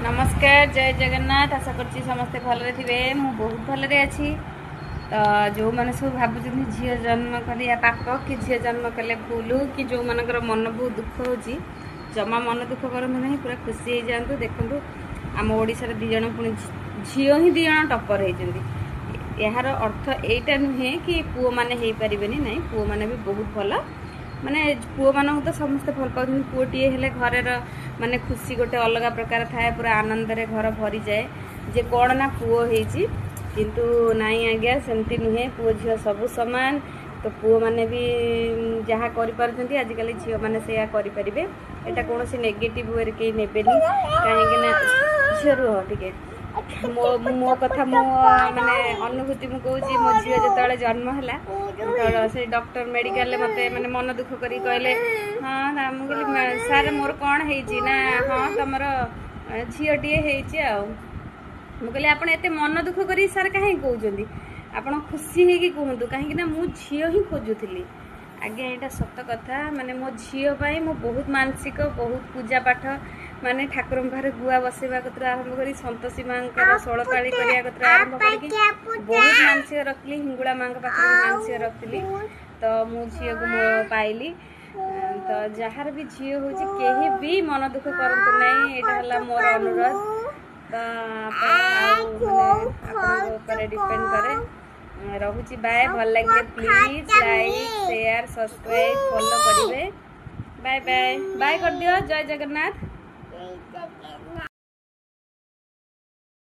नमस्कार जय जगन्नाथ। आशा करछि समस्ते भलरे थिबे। मु बहुत भलरे अछि। तो जो माने सब भाबुछन झियो जन्म करिया पाप कि झियो जन्म कले भूल कि जो मानकर मन बहुत दुख होछि जमा मन दुख करंतु नहीं, पूरा खुशी हो जातु। देखंतु आम ओडिसा रे दी जण पुनी झियो ही दी जण टपर होइछन्ती। यार अर्थ एटा नुहे कि पुओ माने हेई परिबेनी नहीं, पुओ माने भी बहुत भल। माने पुओ मानक तो समस्ते भल पाउछन। पुओटीए हेले घरर माने खुशी गोटे अलग प्रकार थाए, पूरा आनंद रे घर भरी जाए जे कौन ना पुओ हेची। किंतु नाई आज्ञा सेमती नुहे, पुओ झियो सबु समान। तो पुओ माने भी जहाँ करि पारछन्ती आजिकल झियो माने सेया करि परिबे। एटा कोनोसी नेगेटिव वे रे के नेबेनी, काहेकि ना झियो रुह ठीक मो कथा मो माने अनुभूति मु कहूँ। मो झील जो जन्म है से डॉक्टर मेडिकल मते माने मन दुख करी कहले हाँ मुझे सार मोर कौन है ना हाँ तुम झीलटे हो कहले आप मन दुख करी सार कहीं कहते आप खुशी है कहतु कहीं मु झील ही खोजुली। आज्ञा यहाँ सत कथा। माने मो झील मु बहुत मानसिक बहुत पूजा पाठ माने ठाकुर पाखे गुआ बसवा कतर आरंभ करी संतोषी माँ षोलपाली करने कतर आरंभ करके बहुत मानसिक रखली। हिंगुला माँ पाखे मानसिक रखी तो मु झील को मो पाइली। तो जार भी झील हो कहीं भी मन दुख करतु नहीं, यहाँ मोर अनुरोध। तो डिपेंड करे रहुची। बाय भल लगे please like share subscribe follow करेंगे। बाय बाय बाय कर दियो। जय जगन्नाथ।